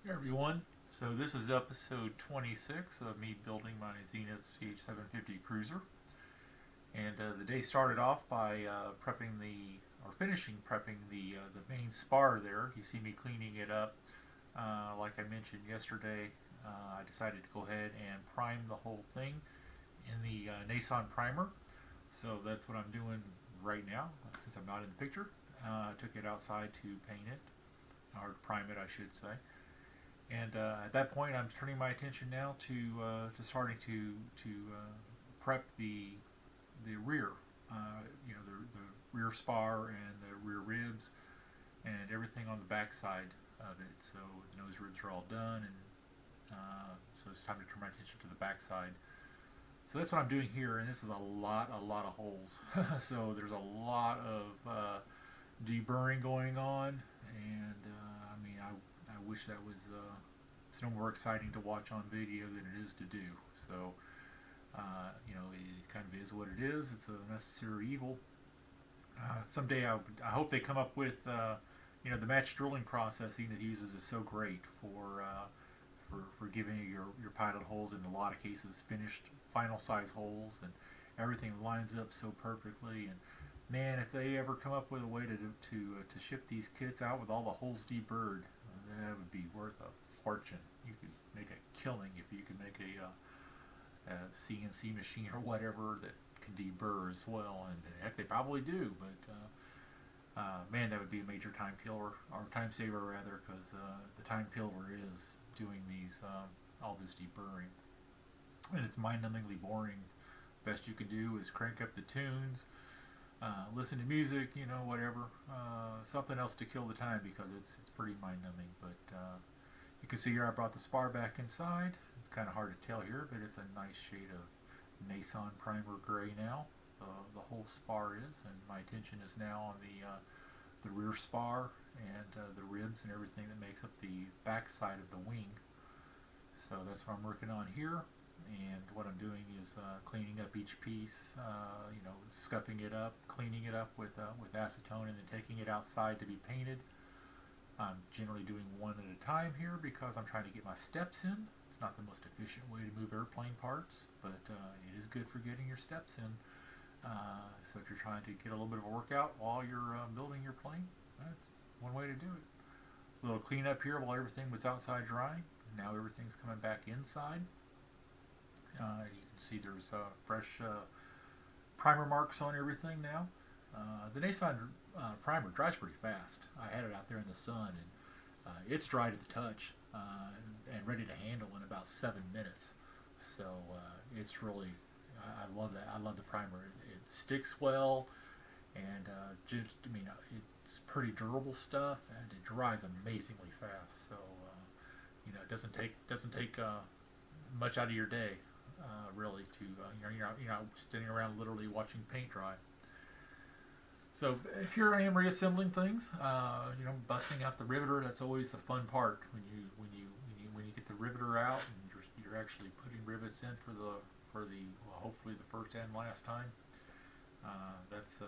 Hey everyone, so this is episode 26 of me building my Zenith CH750 Cruiser. And the day started off by finishing prepping the main spar there. You see me cleaning it up. Like I mentioned yesterday, I decided to go ahead and prime the whole thing in the Nason primer. So that's what I'm doing right now, since I'm not in the picture. I took it outside to paint it, or prime it I should say. And at that point, I'm turning my attention now to starting to prep the rear, the rear spar and the rear ribs and everything on the back side of it. So the nose ribs are all done, and so it's time to turn my attention to the back side. So that's what I'm doing here, and this is a lot of holes. So there's a lot of deburring going on, and I wish that was it's no more exciting to watch on video than it is to do. So it kind of is what it is. It's a necessary evil. Someday I hope they come up with the match drilling process Zenith uses is so great for giving you your pilot holes, in a lot of cases finished final size holes, and everything lines up so perfectly. And man, if they ever come up with a way to ship these kits out with all the holes deburred, that would be worth a fortune. You could make a killing if you could make a CNC machine or whatever that can deburr as well, and heck, they probably do. But man, that would be a major time killer, or time saver rather, because the time killer is doing all this deburring, and it's mind-numbingly boring. Best you can do is crank up the tunes, listen to music, whatever, something else to kill the time, because it's pretty mind-numbing. But you can see here I brought the spar back inside. It's kind of hard to tell here, but it's a nice shade of Nason primer gray now. The whole spar is, and my attention is now on the rear spar and the ribs and everything that makes up the back side of the wing. So that's what I'm working on here. And what I'm doing is cleaning up each piece, scuffing it up, cleaning it up with acetone, and then taking it outside to be painted. I'm generally doing one at a time here because I'm trying to get my steps in. It's not the most efficient way to move airplane parts, but it is good for getting your steps in. So if you're trying to get a little bit of a workout while you're building your plane, that's one way to do it. A little cleanup here while everything was outside drying. Now everything's coming back inside. You can see there's fresh primer marks on everything now. The Nason primer dries pretty fast. I had it out there in the sun, and it's dry to the touch and ready to handle in about 7 minutes. So it's really, I love that. I love the primer. It sticks well, and it's pretty durable stuff, and it dries amazingly fast. So it doesn't take much out of your day. Really, to you're not standing around literally watching paint dry. So here I am reassembling things. Busting out the riveter. That's always the fun part when you get the riveter out and you're actually putting rivets in for the hopefully the first and last time. That's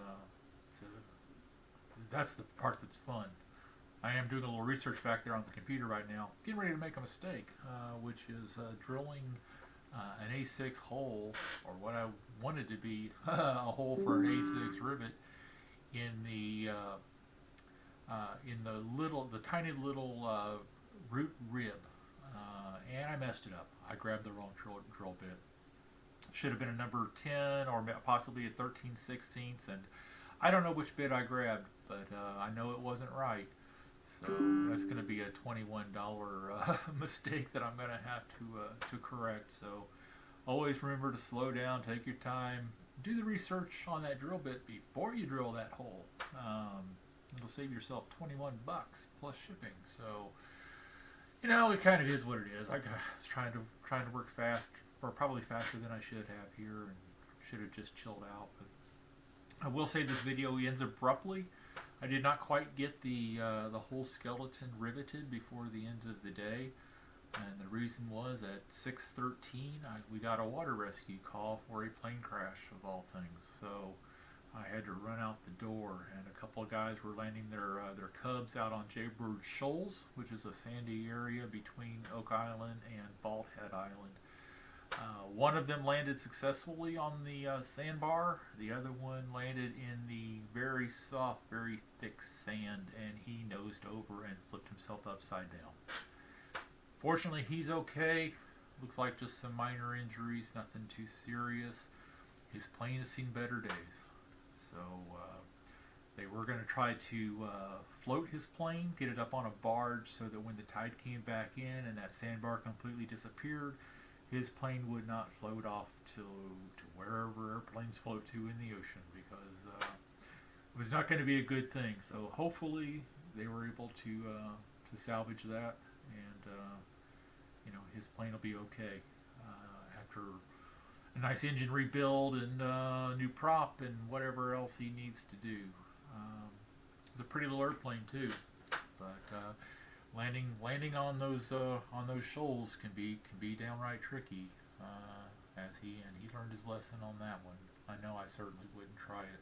the part that's fun. I am doing a little research back there on the computer right now, getting ready to make a mistake, which is drilling an A6 hole, or what I wanted to be a hole for an A6 rivet in the tiny little root rib, and I messed it up. I grabbed the wrong drill bit. Should have been a number 10 or possibly a 13/16, and I don't know which bit I grabbed, but I know it wasn't right. So that's going to be a $21 mistake that I'm going to have to correct. So always remember to slow down, take your time, do the research on that drill bit before you drill that hole. It'll save yourself $21 plus shipping. So it kind of is what it is. I was trying to work fast, or probably faster than I should have here, and should have just chilled out. But I will say this video ends abruptly. I did not quite get the whole skeleton riveted before the end of the day, and the reason was at 6:13 we got a water rescue call for a plane crash, of all things. So I had to run out the door, and a couple of guys were landing their cubs out on deburred shoals, which is a sandy area between Oak Island and Bald Head Island. One of them landed successfully on the sandbar. The other one landed in the very soft, very thick sand, and he nosed over and flipped himself upside down. Fortunately, he's okay. Looks like just some minor injuries, nothing too serious. His plane has seen better days. So they were going to try to float his plane, get it up on a barge so that when the tide came back in and that sandbar completely disappeared, his plane would not float off to wherever airplanes float to in the ocean, because it was not going to be a good thing. So hopefully they were able to salvage that, and his plane will be okay after a nice engine rebuild and new prop and whatever else he needs to do. It's a pretty little airplane too, but landing on those shoals can be downright tricky. As he learned his lesson on that one. I know I certainly wouldn't try it.